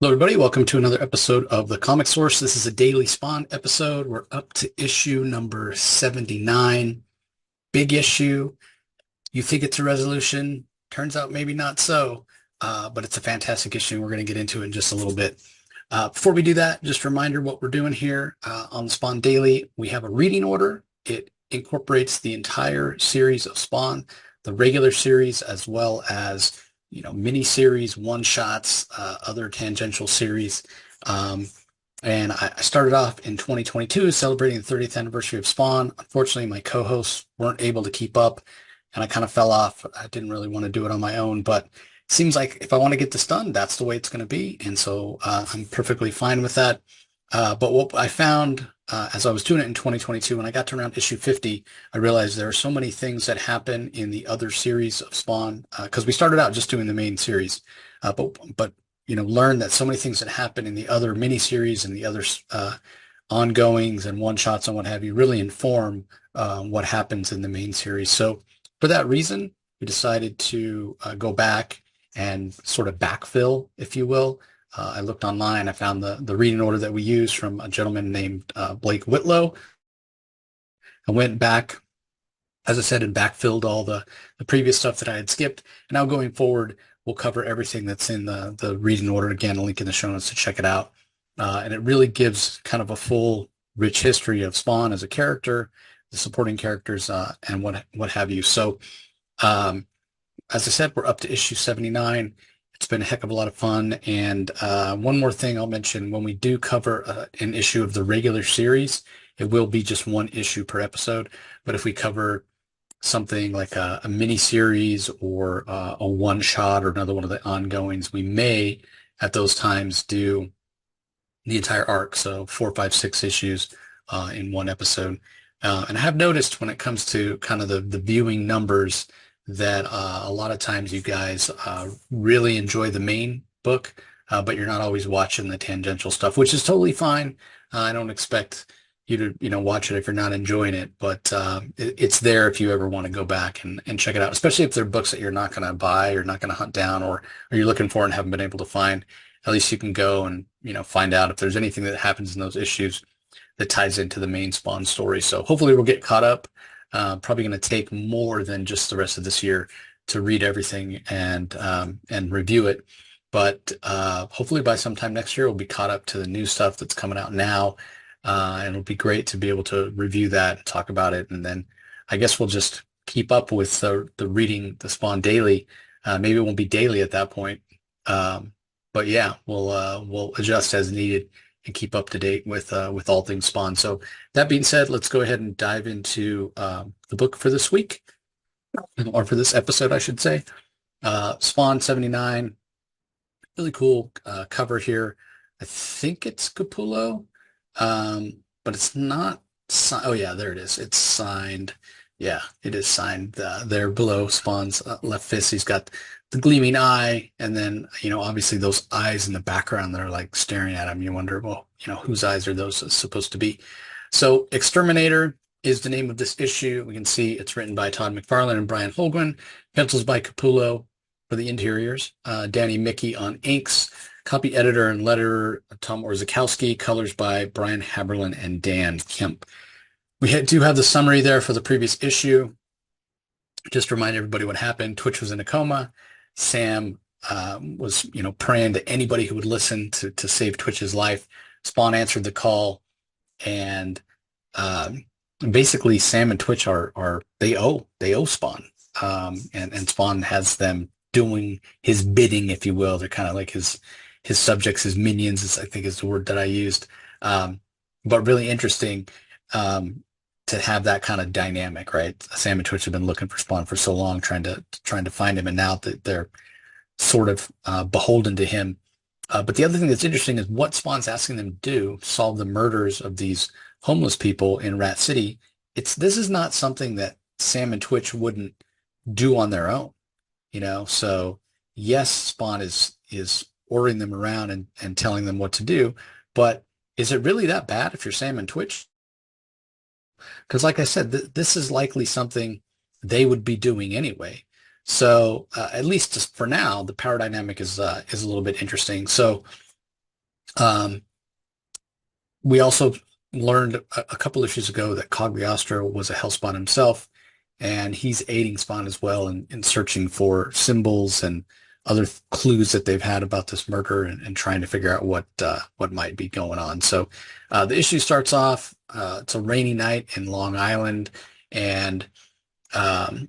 Hello, everybody. Welcome to another episode of The Comic Source. This is a daily Spawn episode. We're up to issue number 79. Big issue. You think it's a resolution. Turns out maybe not so, but it's a fantastic issue. We're going to get into it in just a little bit. Before we do that, just a reminder what we're doing here on Spawn Daily. We have a reading order. It incorporates the entire series of Spawn, the regular series, as well as mini series, one shots, other tangential series. And I started off in 2022 celebrating the 30th anniversary of Spawn. Unfortunately, my co-hosts weren't able to keep up, and I kind of fell off. I didn't really want to do it on my own, but it seems like if I want to get this done, that's the way it's going to be. And so I'm perfectly fine with that. But what I found as I was doing it in 2022, when I got to around issue 50, I realized there are so many things that happen in the other series of Spawn, because we started out just doing the main series, but learned that so many things that happen in the other miniseries and the other ongoings and one shots and what have you really inform what happens in the main series. So for that reason, we decided to go back and sort of backfill, if you will. I looked online. I found the reading order that we use from a gentleman named Blake Whitlow. I went back, as I said, and backfilled all the previous stuff that I had skipped. And now going forward, we'll cover everything that's in the reading order. Again, a link in the show notes to check it out. And it really gives kind of a full, rich history of Spawn as a character, the supporting characters, and what have you. So, as I said, we're up to issue 79. It's been a heck of a lot of fun. And one more thing I'll mention, when we do cover an issue of the regular series, it will be just one issue per episode. But if we cover something like a mini series or a one shot or another one of the ongoings, we may at those times do the entire arc. So 4, 5, 6 issues in one episode. And I have noticed when it comes to kind of the viewing numbers that a lot of times you guys really enjoy the main book, but you're not always watching the tangential stuff, which is totally fine. I don't expect you to, watch it if you're not enjoying it, but it's there if you ever want to go back and check it out, especially if they're books that you're not going to buy or not going to hunt down or you're looking for and haven't been able to find. At least you can go and, find out if there's anything that happens in those issues that ties into the main Spawn story. So hopefully we'll get caught up. Probably going to take more than just the rest of this year to read everything and review it. But hopefully by sometime next year, we'll be caught up to the new stuff that's coming out now. And it'll be great to be able to review that and talk about it. And then I guess we'll just keep up with the reading the Spawn daily. Maybe it won't be daily at that point. But yeah, we'll adjust as needed and keep up to date with all things Spawn. So that being said, let's go ahead and dive into the book for this week, or for this episode, I should say. Spawn 79, really cool cover here. I think it's Capullo, but it's not. Oh yeah, there it is. It's signed. Yeah, it is signed there below Spawn's left fist. He's got the gleaming eye, and then, obviously those eyes in the background that are like staring at him. You wonder, well, whose eyes are those supposed to be? So Exterminator is the name of this issue. We can see it's written by Todd McFarlane and Brian Holguin, pencils by Capullo for the interiors, Danny Miki on inks, copy editor and letterer Tom Orzechowski, colors by Brian Haberlin and Dan Kemp. We do have the summary there for the previous issue. Just to remind everybody what happened. Twitch was in a coma. Sam was, praying to anybody who would listen to save Twitch's life. Spawn answered the call, and basically Sam and Twitch they owe Spawn, and Spawn has them doing his bidding, if you will. They're kind of like his subjects, his minions, I think is the word that I used. But really interesting to have that kind of dynamic, right? Sam and Twitch have been looking for Spawn for so long, trying to find him, and now that they're sort of beholden to him. But the other thing that's interesting is what Spawn's asking them to do, solve the murders of these homeless people in Rat City. This is not something that Sam and Twitch wouldn't do on their own, So yes, Spawn is ordering them around and telling them what to do, but is it really that bad if you're Sam and Twitch? Because like I said, this is likely something they would be doing anyway. So at least just for now, the power dynamic is a little bit interesting. So Um, we also learned a couple issues ago that Cagliostro was a Hellspawn himself, and he's aiding Spawn as well in searching for symbols and other clues that they've had about this murder and trying to figure out what might be going on. So the issue starts off. It's a rainy night in Long Island, and um,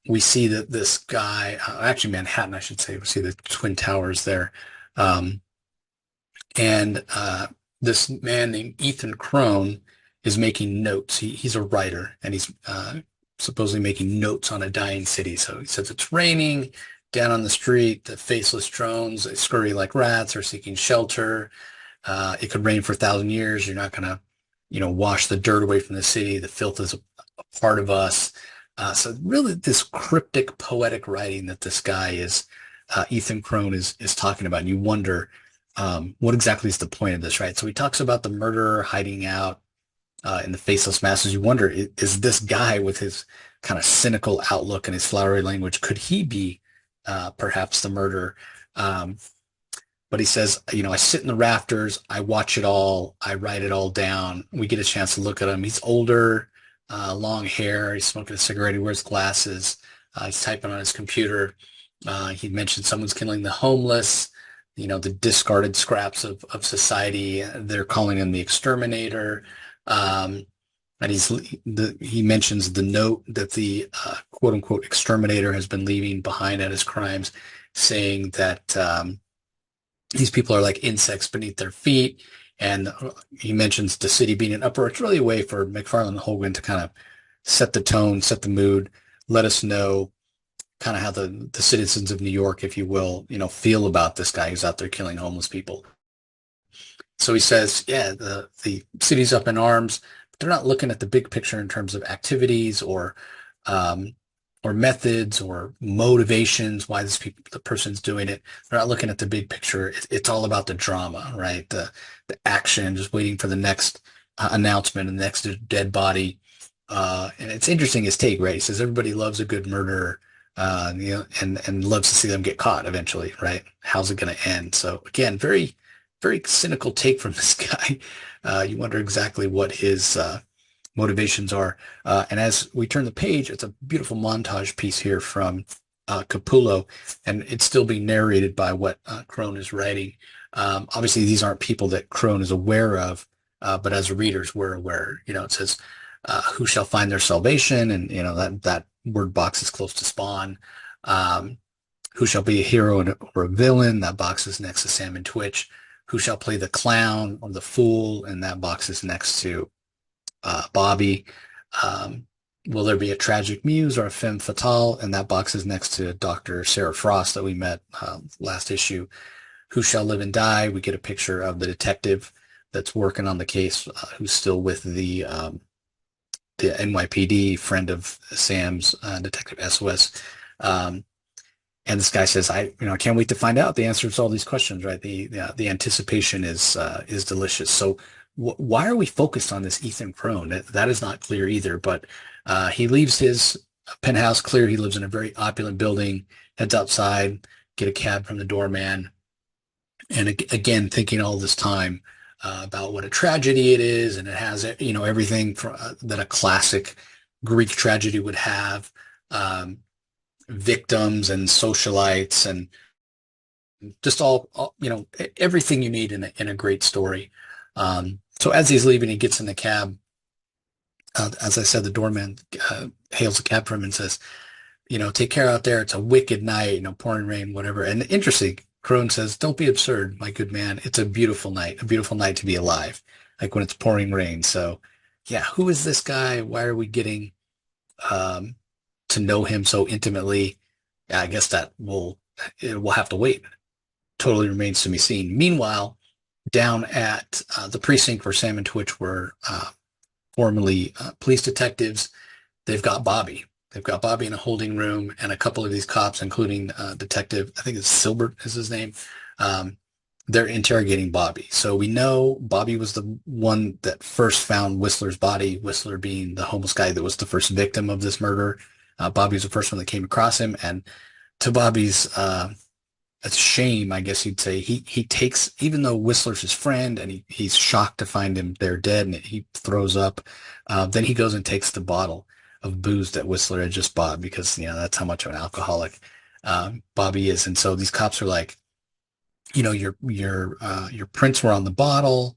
we see that this guy, actually Manhattan, I should say, we see the Twin Towers there. Um, and this man named Ethan Crone is making notes. He's a writer, and he's supposedly making notes on a dying city. So he says it's raining down on the street. The faceless drones, they scurry like rats, are seeking shelter. It could rain for 1,000 years. You're not gonna, wash the dirt away from the city. The filth is a part of us. So really, this cryptic, poetic writing that this guy is, Ethan Crone is talking about, and you wonder what exactly is the point of this, right? So he talks about the murderer hiding out in the faceless masses. You wonder, is this guy with his kind of cynical outlook and his flowery language, could he be perhaps the murderer? But he says, I sit in the rafters, I watch it all, I write it all down. We get a chance to look at him. He's older, long hair, he's smoking a cigarette, he wears glasses, he's typing on his computer. He mentioned someone's killing the homeless, the discarded scraps of society. They're calling him the Exterminator. And he mentions the note that the quote unquote exterminator has been leaving behind at his crimes, saying that these people are like insects beneath their feet. And he mentions the city being an uproar. It's really a way for McFarlane and Holguin to kind of set the tone, set the mood, let us know kind of how the citizens of New York, if you will, feel about this guy who's out there killing homeless people. So he says, yeah, the city's up in arms, but they're not looking at the big picture in terms of activities um, or methods or motivations, why the person's doing it. They're not looking at the big picture. It's all about the drama, right? The action, just waiting for the next announcement and the next dead body. And it's interesting his take, right? He says everybody loves a good murderer, and loves to see them get caught eventually, right? How's it going to end? So again, very, very cynical take from this guy. You wonder exactly what his motivations are. And as we turn the page, it's a beautiful montage piece here from Capullo, and it's still being narrated by what Crone is writing. Obviously, these aren't people that Crone is aware of, but as readers, we're aware. It says, who shall find their salvation? And, that word box is close to Spawn. Who shall be a hero or a villain? That box is next to Sam and Twitch. Who shall play the clown or the fool? And that box is next to Bobby. Will there be a tragic muse or a femme fatale? And that box is next to Dr. Sarah Frost that we met last issue. Who shall live and die? We get a picture of the detective that's working on the case, who's still with the NYPD, friend of Sam's, Detective SOS. And this guy says, I can't wait to find out the answers to all these questions, right? The anticipation is delicious. So why are we focused on this Ethan Crone? That is not clear either, but he leaves his penthouse clear. He lives in a very opulent building, heads outside, get a cab from the doorman. And again, thinking all this time about what a tragedy it is, and it has everything that a classic Greek tragedy would have, victims and socialites, and just all everything you need in a great story. So as he's leaving, he gets in the cab. As I said, the doorman hails a cab for him and says, take care out there. It's a wicked night, pouring rain, whatever. And interesting, Crone says, don't be absurd, my good man. It's a beautiful night to be alive, like when it's pouring rain. So yeah, who is this guy? Why are we getting to know him so intimately? Yeah, I guess we'll have to wait. Totally remains to be seen. Meanwhile, down at the precinct where Sam and Twitch were formerly police detectives, they've got Bobby. They've got Bobby in a holding room, and a couple of these cops, including Detective, I think it's Silbert is his name, they're interrogating Bobby. So we know Bobby was the one that first found Whistler's body, Whistler being the homeless guy that was the first victim of this murder. Bobby was the first one that came across him, and to Bobby's a shame, I guess you'd say. He takes, even though Whistler's his friend and he's shocked to find him there dead and he throws up, then he goes and takes the bottle of booze that Whistler had just bought because, that's how much of an alcoholic Bobby is. And so these cops are like, your prints were on the bottle.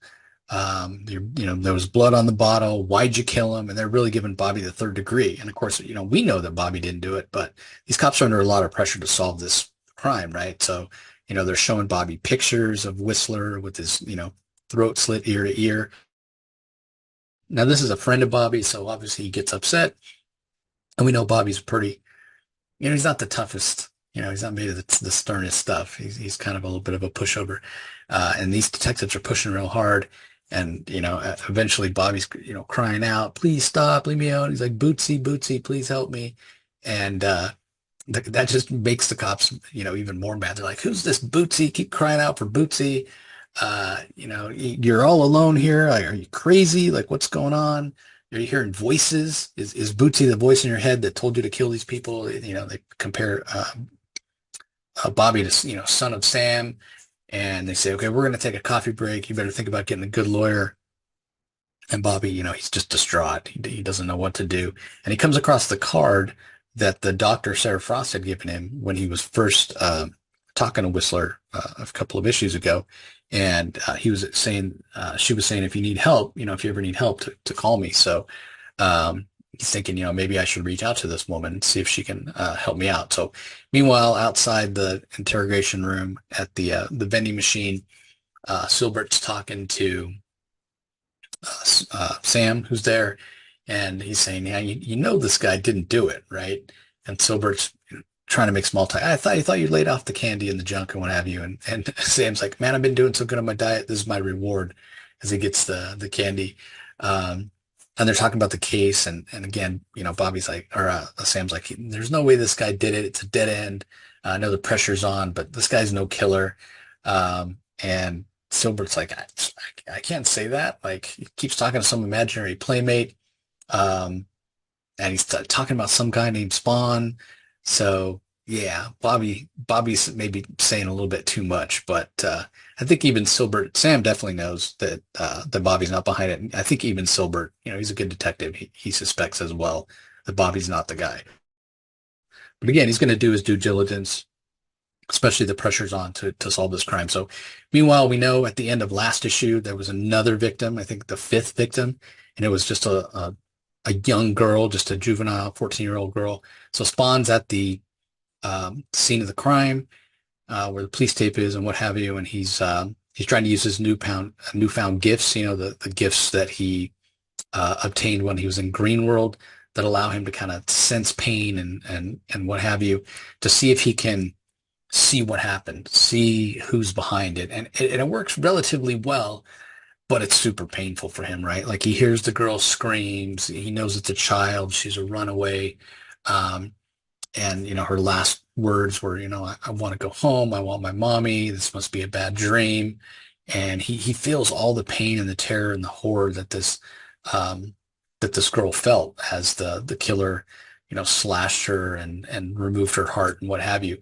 There was blood on the bottle. Why'd you kill him? And they're really giving Bobby the third degree. And of course, we know that Bobby didn't do it, but these cops are under a lot of pressure to solve this crime, right? So, they're showing Bobby pictures of Whistler with his, throat slit ear to ear. Now, this is a friend of Bobby, so obviously he gets upset. And we know Bobby's pretty, he's not the toughest. He's not made of the sternest stuff. He's kind of a little bit of a pushover. And these detectives are pushing real hard. And, eventually Bobby's, crying out, please stop, leave me alone. He's like, Bootsy, Bootsy, please help me. And that just makes the cops, even more mad. They're like, who's this Bootsy? Keep crying out for Bootsy. You're all alone here. Like, are you crazy? Like, what's going on? Are you hearing voices? Is Bootsy the voice in your head that told you to kill these people? They compare Bobby to, son of Sam. And they say, okay, we're going to take a coffee break. You better think about getting a good lawyer. And Bobby, he's just distraught. He doesn't know what to do. And he comes across the card that the doctor, Sarah Frost, had given him when he was first talking to Whistler a couple of issues ago. And he was saying, she was saying, if you need help, if you ever need help, to call me. So he's thinking, maybe I should reach out to this woman and see if she can help me out. So meanwhile, outside the interrogation room at the vending machine, Silbert's talking to Sam, who's there, and he's saying, yeah, you know this guy didn't do it, right? And Silbert's trying to make small talk. I thought you laid off the candy and the junk and what have you. And Sam's like, man, I've been doing so good on my diet. This is my reward, as he gets the candy. And they're talking about the case, and again, Bobby's like, or Sam's like, there's no way this guy did it. It's a dead end. I know the pressure's on, but this guy's no killer. And Silbert's like, I can't say that. Like, he keeps talking to some imaginary playmate, and he's talking about some guy named Spawn. So yeah, Bobby's maybe saying a little bit too much, but I think even Sam definitely knows that Bobby's not behind it. And I think even Silbert, he's a good detective. He suspects as well that Bobby's not the guy. But again, he's going to do his due diligence, especially the pressure's on to solve this crime. So meanwhile, we know at the end of last issue, there was another victim, I think the fifth victim, and it was just a young girl, just a juvenile 14-year-old girl. So Spawn's at the scene of the crime, where the police tape is and what have you, and he's trying to use his newfound gifts, the gifts that he obtained when he was in Green World that allow him to kind of sense pain and what have you, to see if he can see what happened, see who's behind it. And it works relatively well, but it's super painful for him, right? Like, he hears the girl screams, he knows it's a child, she's a runaway. And, her last words were, I want to go home. I want my mommy. This must be a bad dream. And he feels all the pain and the terror and the horror that this girl felt as the killer, slashed her and removed her heart and what have you.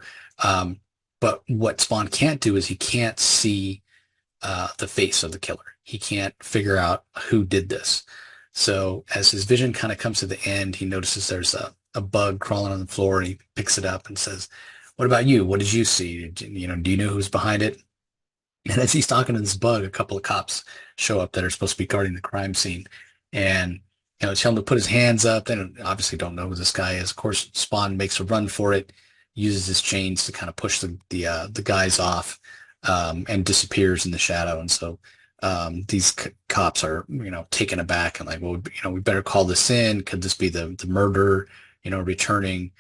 But what Spawn can't do is he can't see the face of the killer. He can't figure out who did this. So as his vision kind of comes to the end, he notices there's a bug crawling on the floor, and he picks it up and says, what about you? What did you see? Do you know who's behind it? And as he's talking to this bug, a couple of cops show up that are supposed to be guarding the crime scene. And, tell him to put his hands up. They obviously don't know who this guy is. Of course, Spawn makes a run for it, uses his chains to kind of push the guys off, and disappears in the shadow. And so these cops are, taken aback and like, well, we better call this in. Could this be the murderer, returning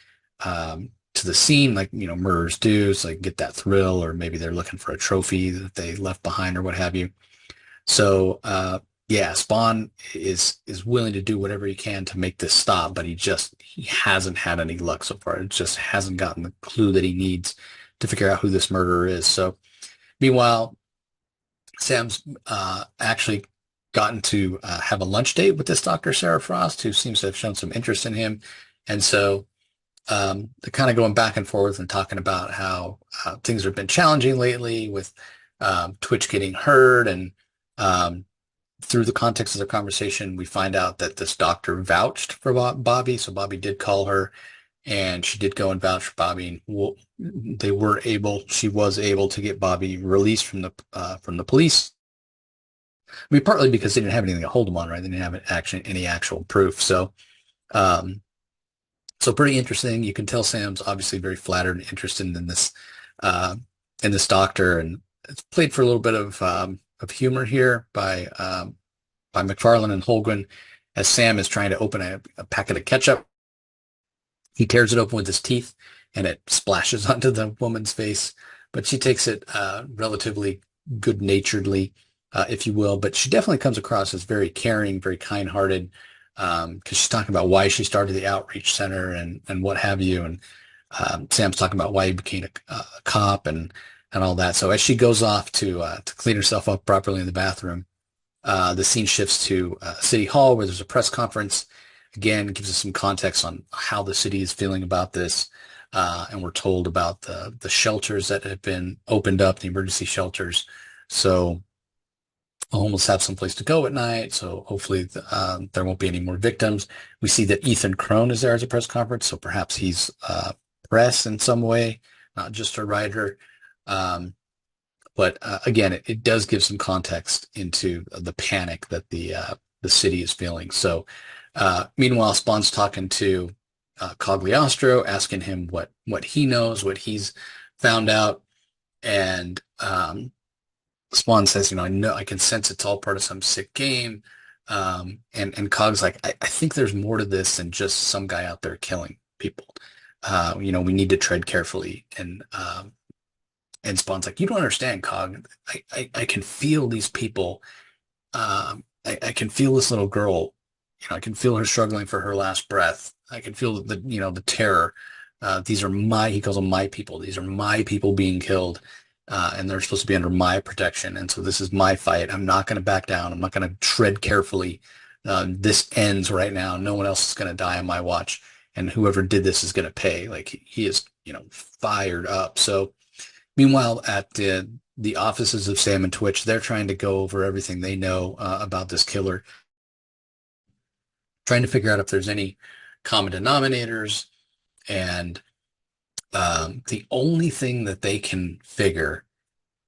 to the scene like, murderers do, so they can get that thrill, or maybe they're looking for a trophy that they left behind or what have you. So yeah, Spawn is willing to do whatever he can to make this stop, but he hasn't had any luck so far. It just hasn't gotten the clue that he needs to figure out who this murderer is. So meanwhile, Sam's actually gotten to have a lunch date with this Dr. Sarah Frost, who seems to have shown some interest in him. And so they're kind of going back and forth and talking about how things have been challenging lately with Twitch getting hurt. And um, through the context of the conversation, we find out that this doctor vouched for Bobby. So Bobby did call her, and she did go and vouch for Bobby. And she was able to get Bobby released from the police. I mean, partly because they didn't have anything to hold him on, right? They didn't have any actual proof. Um, so pretty interesting. You can tell Sam's obviously very flattered and interested uh, in this doctor, and it's played for a little bit of humor here by McFarlane and Holguin as Sam is trying to open a packet of ketchup. He tears it open with his teeth, and it splashes onto the woman's face, but she takes it relatively good-naturedly, if you will. But she definitely comes across as very caring, very kind-hearted, because she's talking about why she started the outreach center and what have you. And Sam's talking about why he became a cop and all that. So as she goes off to clean herself up properly in the bathroom, the scene shifts to City Hall where there's a press conference. Again, it gives us some context on how the city is feeling about this. And we're told about the shelters that have been opened up, the emergency shelters. So homeless have some place to go at night. So hopefully there won't be any more victims. We see that Ethan Crone is there as a press conference. So perhaps he's press in some way, not just a writer. But again, it does give some context into the panic that the city is feeling. So meanwhile, Spawn's talking to Cogliostro, asking him what he knows, what he's found out, and Spawn says, I can sense it's all part of some sick game. And Cog's like, I think there's more to this than just some guy out there killing people. We need to tread carefully. And Spawn's like, you don't understand, Cog. I can feel these people. I can feel this little girl. I can feel her struggling for her last breath. I can feel the terror. He calls them my people. These are my people being killed. And they're supposed to be under my protection. And so this is my fight. I'm not going to back down. I'm not going to tread carefully. This ends right now. No one else is going to die on my watch. And whoever did this is going to pay. Like he is, fired up. So meanwhile, at the offices of Sam and Twitch, they're trying to go over everything they know about this killer, trying to figure out if there's any common denominators. And the only thing that they can figure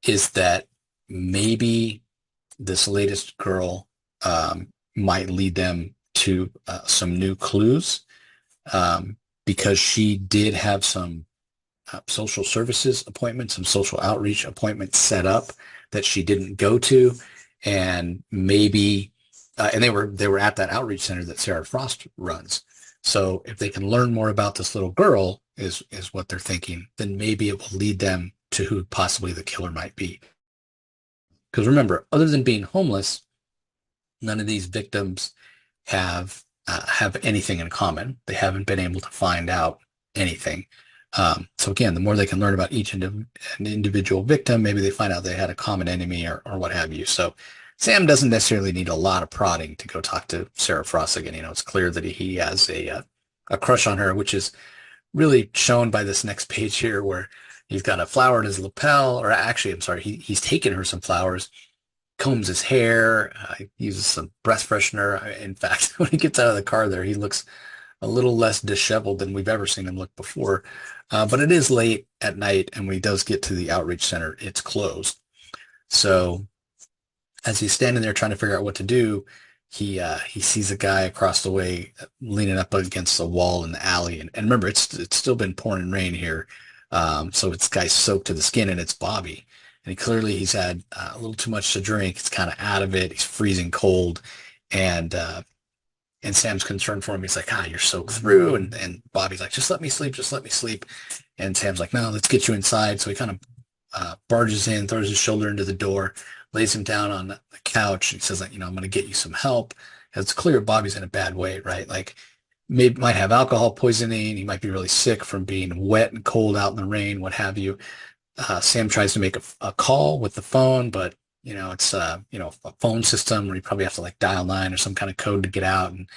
is that maybe this latest girl might lead them to some new clues, because she did have some social services appointments, some social outreach appointments set up that she didn't go to, and maybe and they were at that outreach center that Sarah Frost runs. So if they can learn more about this little girl, is what they're thinking, then maybe it will lead them to who possibly the killer might be. Because remember, other than being homeless, none of these victims have anything in common. They haven't been able to find out anything. So again, the more they can learn about each an individual victim, maybe they find out they had a common enemy or what have you. So Sam doesn't necessarily need a lot of prodding to go talk to Sarah Frost again. It's clear that he has a crush on her, which is really shown by this next page here, where he's got a flower in his lapel, or actually, I'm sorry, he's taken her some flowers, combs his hair, uses some breath freshener. In fact, when he gets out of the car there, he looks a little less disheveled than we've ever seen him look before. But it is late at night, and when he does get to the outreach center, it's closed. So as he's standing there trying to figure out what to do, he sees a guy across the way leaning up against the wall in the alley. And remember, it's still been pouring rain here. So it's guy's soaked to the skin, and it's Bobby. And he's had a little too much to drink. It's kind of out of it. He's freezing cold. And Sam's concerned for him. He's like, you're soaked through. And Bobby's like, just let me sleep. Just let me sleep. And Sam's like, no, let's get you inside. So he kind of barges in, throws his shoulder into the door, lays him down on the couch. And says, I'm going to get you some help. It's clear Bobby's in a bad way, right? Like, might have alcohol poisoning. He might be really sick from being wet and cold out in the rain, what have you. Sam tries to make a call with the phone, but it's a phone system where you probably have to like dial 9 or some kind of code to get out, and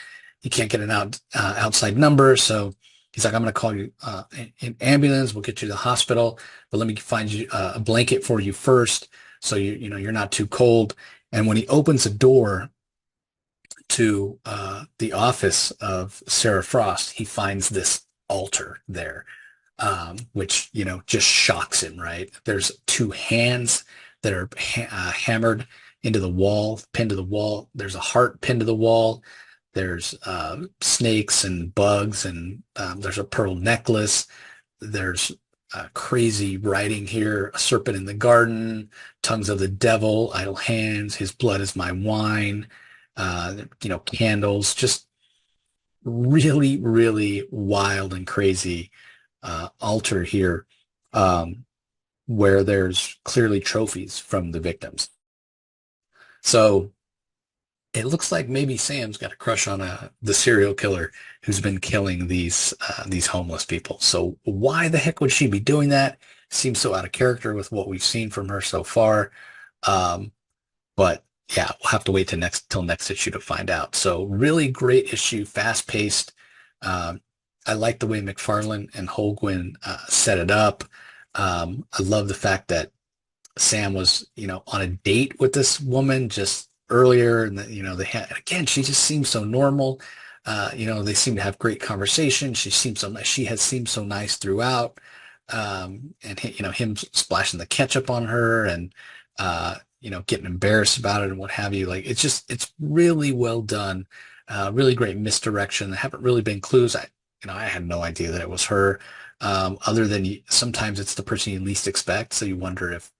you can't get an outside number. So He's like, I'm going to call you an ambulance. We'll get you to the hospital, but let me find you a blanket for you first, so you're not too cold. And when he opens the door to the office of Sarah Frost, he finds this altar there, which, just shocks him, right? There's two hands that are hammered into the wall, pinned to the wall. There's a heart pinned to the wall. There's snakes and bugs, and there's a pearl necklace. There's crazy writing here: a serpent in the garden, tongues of the devil, idle hands, his blood is my wine, candles, just really, really wild and crazy altar here, where there's clearly trophies from the victims. So it looks like maybe Sam's got a crush on the serial killer who's been killing these homeless people. So why the heck would she be doing that? Seems so out of character with what we've seen from her so far. But yeah, we'll have to wait till next issue to find out. So really great issue, fast paced. I like the way McFarlane and Holguin set it up. I love the fact that Sam was, on a date with this woman just earlier, and that, they had, again, she just seems so normal. They seem to have great conversation. She seems so nice. She has seemed so nice throughout. And him splashing the ketchup on her, and getting embarrassed about it and what have you. Like, it's really well done. Really great misdirection. There haven't really been clues. I had no idea that it was her. Other than sometimes it's the person you least expect. So you wonder if,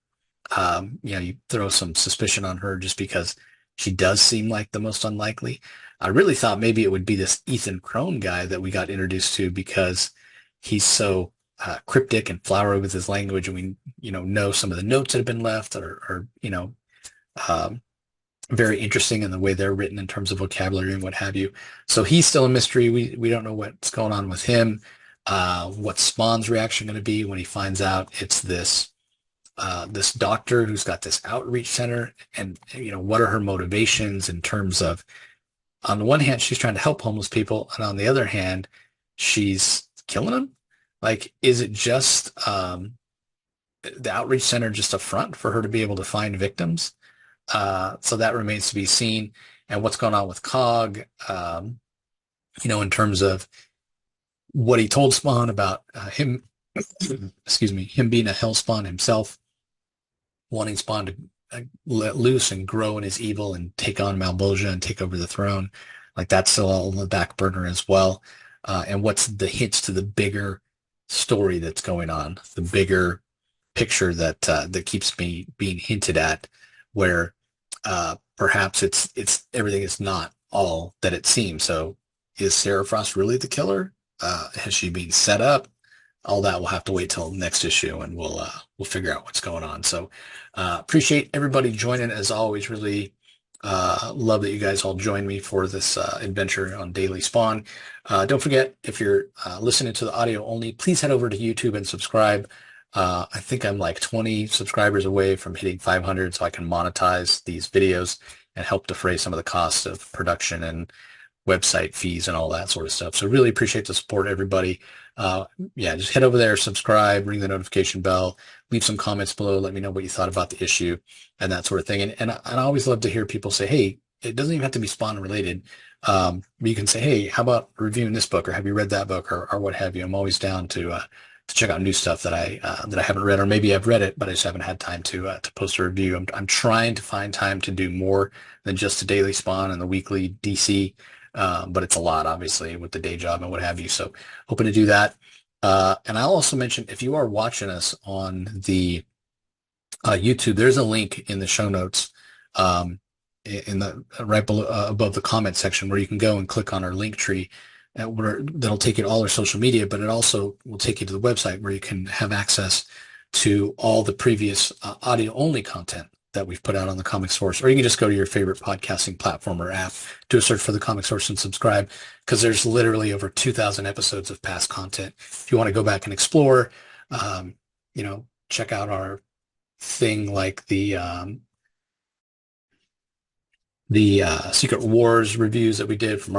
you throw some suspicion on her just because she does seem like the most unlikely. I really thought maybe it would be this Ethan Crone guy that we got introduced to, because he's so cryptic and flowery with his language, and we, know some of the notes that have been left are um, very interesting in the way they're written in terms of vocabulary and what have you. So he's still a mystery. We don't know what's going on with him. What Spawn's reaction going to be when he finds out it's this doctor who's got this outreach center, and what are her motivations in terms of, on the one hand, she's trying to help homeless people, and on the other hand, she's killing them. Like, is it just the outreach center just a front for her to be able to find victims? So that remains to be seen. And what's going on with Cog, in terms of what he told Spawn about him, excuse me, him being a hellspawn himself, wanting Spawn to let loose and grow in his evil and take on Malbolgia and take over the throne. Like, that's still all on the back burner as well. And what's the hints to the bigger story that's going on, the bigger picture that keeps being hinted at, where perhaps it's everything is not all that it seems. So is Sarah Frost really the killer? Has she been set up? All that we'll have to wait till next issue, and we'll figure out what's going on. So appreciate everybody joining as always. Really love that you guys all joined me for this adventure on Daily Spawn. Don't forget, if you're listening to the audio only, please head over to YouTube and subscribe. I think I'm like 20 subscribers away from hitting 500, so I can monetize these videos and help defray some of the costs of production and website fees and all that sort of stuff. So really appreciate the support, everybody. Just head over there, subscribe, ring the notification bell, leave some comments below, let me know what you thought about the issue and that sort of thing. And I always love to hear people say, hey, it doesn't even have to be Spawn related. You can say, hey, how about reviewing this book, or have you read that book, or what have you? I'm always down to check out new stuff that I haven't read, or maybe I've read it, but I just haven't had time to post a review. I'm trying to find time to do more than just the Daily Spawn and the weekly DC. But it's a lot, obviously, with the day job and what have you. So hoping to do that. And I'll also mention, if you are watching us on the YouTube, there's a link in the show notes, in the right below, above the comment section, where you can go and click on our link tree, that'll take you to all our social media, but it also will take you to the website where you can have access to all the previous audio only content that we've put out on the Comic Source. Or you can just go to your favorite podcasting platform or app, do a search for the Comic Source and subscribe, because there's literally over 2,000 episodes of past content. If you want to go back and explore, check out our thing like the Secret Wars reviews that we did for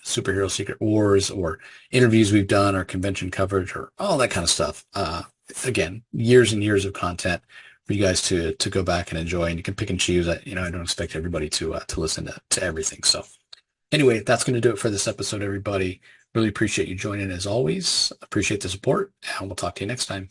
superhero secret wars or interviews we've done or convention coverage or all that kind of stuff. Again, years and years of content for you guys to go back and enjoy, and you can pick and choose. I don't expect everybody to listen to everything. So anyway, that's going to do it for this episode, everybody. Really appreciate you joining as always. Appreciate the support, and we'll talk to you next time.